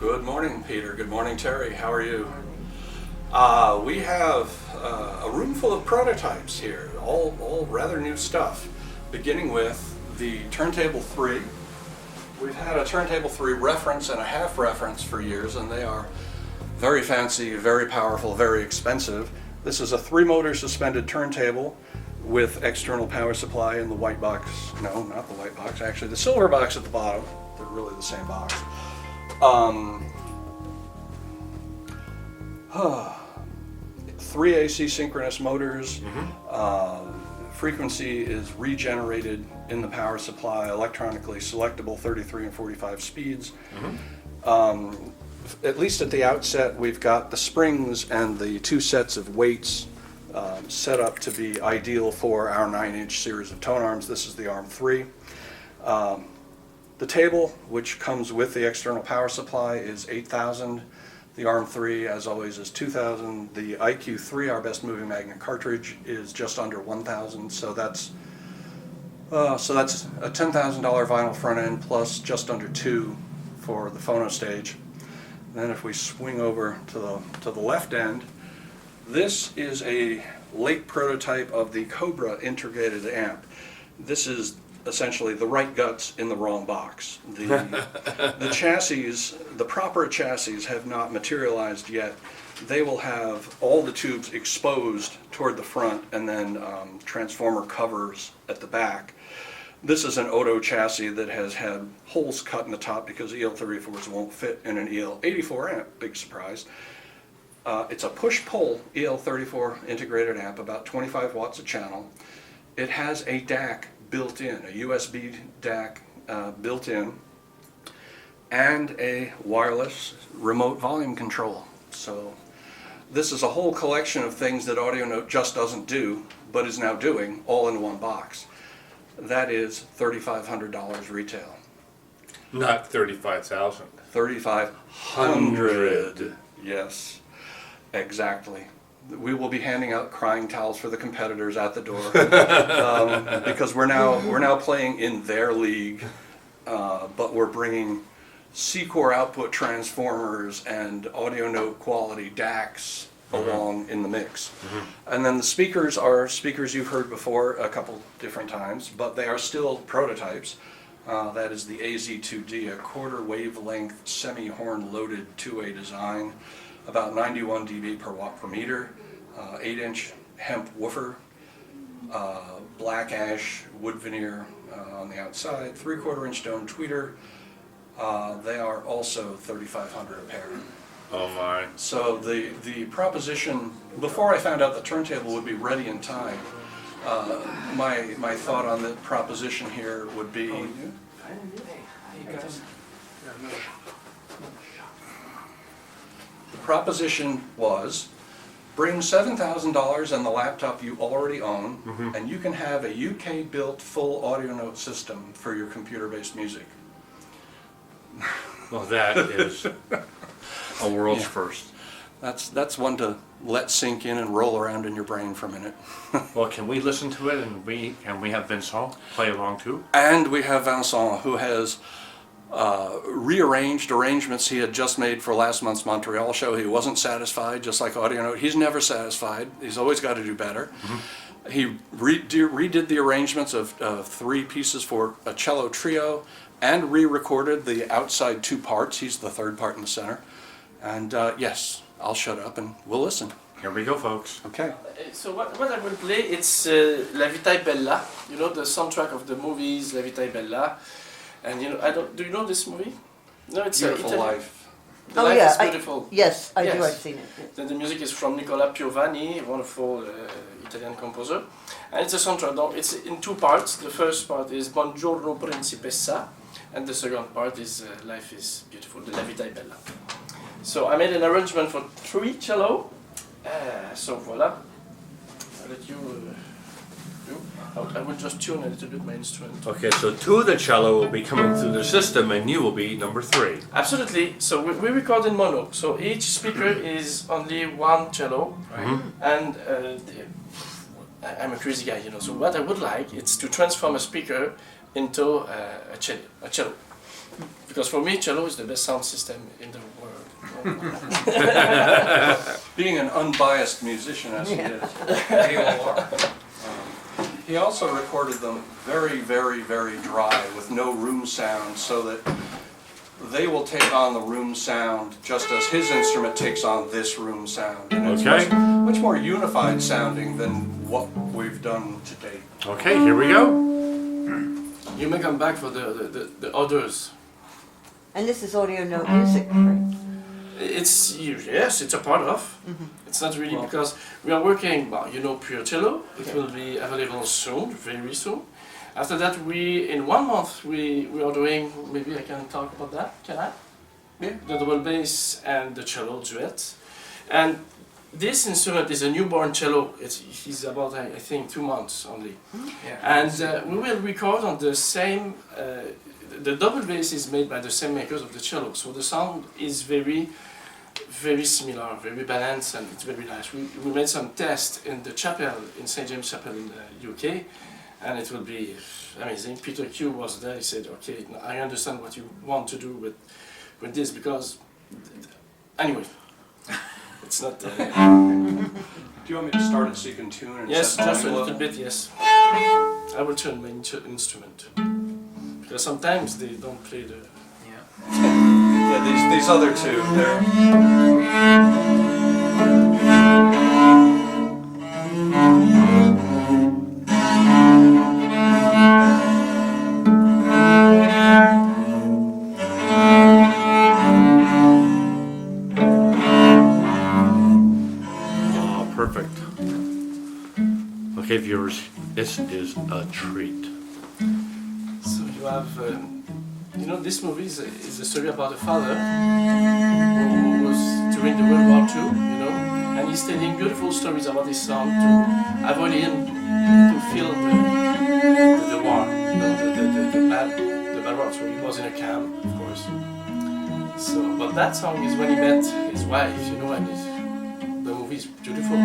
Good morning, Peter. Good morning, Terry. How are you? We have a room full of prototypes here, all rather new stuff, beginning with the Turntable 3. We've had a Turntable 3 reference and a half reference for years, and they are very fancy, very powerful, very expensive. This is a 3-motor suspended turntable with external power supply in the white box. No, not the white box, actually the silver box at the bottom. They're really the same box. 3 AC synchronous motors. Frequency is regenerated in the power supply, electronically selectable 33 and 45 speeds. At least at the outset, we've got the springs and the 2 sets of weights set up to be ideal for our 9-inch series of tone arms. This is the Arm 3. The table, which comes with the external power supply, is $8,000. The Arm 3, as always, is $2,000. The IQ3, our best moving magnet cartridge, is just under $1,000. So that's a $10,000 vinyl front end plus just under $2,000 for the phono stage. Then if we swing over to the left end, this is a late prototype of the Cobra integrated amp. This is essentially the right guts in the wrong box. The chassis, the proper chassis, have not materialized yet. They will have all the tubes exposed toward the front and then transformer covers at the back. This is an Odo chassis that has had holes cut in the top because EL34s won't fit in an EL84 amp, big surprise. It's a push-pull EL34 integrated amp, about 25 watts a channel. It has a DAC built in, a USB DAC built in, and a wireless remote volume control. So this is a whole collection of things that AudioNote just doesn't do, but is now doing, all in one box. That is $3,500 retail. Not 35,000. 3,500. Yes, exactly. We will be handing out crying towels for the competitors at the door because we're now playing in their league, but we're bringing C-core output transformers and AudioNote quality DACs along in the mix. And then the speakers are speakers you've heard before a couple different times, but they are still prototypes. That is the AZ2D, a quarter wavelength semi-horn loaded 2-way design, about 91 dB per watt per meter, 8-inch hemp woofer, black ash wood veneer on the outside, 3/4-inch dome tweeter. They are also $3,500 a pair. Oh my. So the proposition, before I found out the turntable would be ready in time, my thought on the proposition here would be, the proposition was, bring $7,000 and the laptop you already own, and you can have a UK-built full AudioNote system for your computer-based music. Well, that is a world's first. That's one to let sink in and roll around in your brain for a minute. Well, can we listen to it and we have Vincent play along too? And we have Vincent, who has rearranged arrangements he had just made for last month's Montreal show. He wasn't satisfied, just like AudioNote. He's never satisfied. He's always got to do better. He redid the arrangements of 3 pieces for a cello trio and re-recorded the outside 2 parts. He's the 3rd part in the center. And yes, I'll shut up and we'll listen. Here we go, folks. Okay. So what I will play, it's La Vita è Bella, you know, the soundtrack of the movies La Vita è Bella. And you know, do you know this movie? No, it's Beautiful Italian. Life. The Life is Beautiful. Yes, I do. Yes. I've seen it. Yes. Then the music is from Nicola Piovani, a wonderful Italian composer. And it's a soundtrack. It's in 2 parts. The first part is Buongiorno Principessa, and the second part is Life is Beautiful, the La Vita è Bella. So I made an arrangement for 3 cello. So voila. I'll let you do. I will just tune a little bit my instrument. Okay, so 2 of the cello will be coming through the system and you will be number 3. Absolutely. So we record in mono. So each speaker is only 1 cello, and I'm a crazy guy, you know. So what I would like is to transform a speaker into a cello. Because for me, cello is the best sound system in the world. Being an unbiased musician as he is. We all are. He also recorded them very, very, very dry with no room sound so that they will take on the room sound just as his instrument takes on this room sound. And it's Okay. much more unified sounding than what we've done to date. Okay, here we go. You may come back for the others. And this is audio note music, right? It's yes, it's a part of. It's not really because we are working. Well, you know, Pure Cello. It will be available soon, very soon. After that, in 1 month we are doing. Maybe I can talk about that. Can I? Yeah. The double bass and the cello duet. And this instrument is a newborn cello. He's about I think 2 months only. Yeah. And we will record on the same. The double bass is made by the same makers of the cello, so the sound is very, very similar, very balanced, and it's very nice. We made some tests in the chapel, in St. James Chapel in the UK, and it will be amazing. Peter Q was there. He said, "Okay, I understand what you want to do with this because, anyway, it's not." Do you want me to start it so you can tune and Yes, set just a volume little level? bit. Yes, I will turn my instrument because sometimes they don't play the. Yeah. Yeah, these other two, they're... Oh, perfect. Okay, viewers, this is a treat. So you have, you know, this movie is a story about a father who was during the World War II, you know, and he's telling beautiful stories about his son to avoid him to feel the war, you know, the bad war. So he was in a camp, of course. So, but that song is when he met his wife, you know, and the movie is beautiful.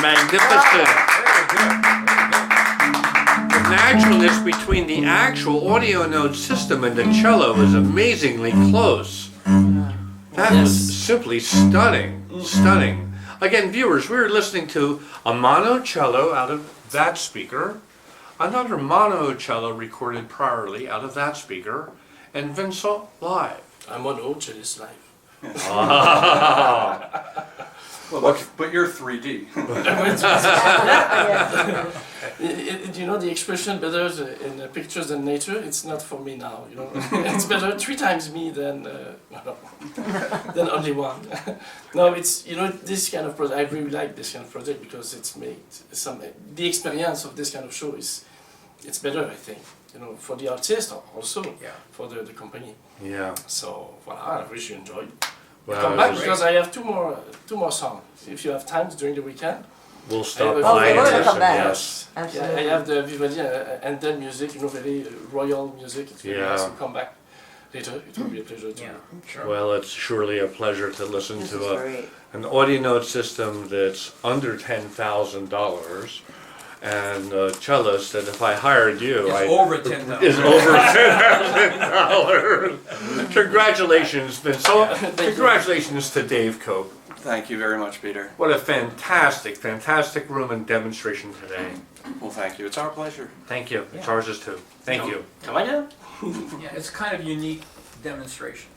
Magnificent. The naturalness between the actual audio note system and the cello is amazingly close. That was simply stunning, stunning. Again, viewers, we were listening to a mono cello out of that speaker, another mono cello recorded priorly out of that speaker, and Vincent live. I'm on old cellist live. Well, but you're 3D. You know the expression better in pictures than nature. It's not for me now. You know, it's better 3 times me than than only one. No, it's this kind of project. I really like this kind of project because it's made the experience of this kind of show is it's better. I think for the artist also for the company. Yeah. So voilà, I wish you enjoyed. Well, Come back because I have two more songs. If you have time during the weekend. we'll stop Oh, by we're and gonna listen. come back. Yes. Yeah, Absolutely. I have the Vivaldi and then music, very royal music. It's very nice to come back later. It will be a pleasure to. Yeah, sure. Well, it's surely a pleasure to listen This to is great. an audio note system that's under $10,000 and a cellist that if I hired you, It's I over 10,000. is over $10,000. Congratulations, Vincent. Congratulations to Dave Cope. Thank you very much, Peter. What a fantastic, fantastic room and demonstration today. Well, thank you. It's our pleasure. Thank you. It's Yeah. ours is too. Thank you. Come again? Yeah, it's kind of unique demonstration.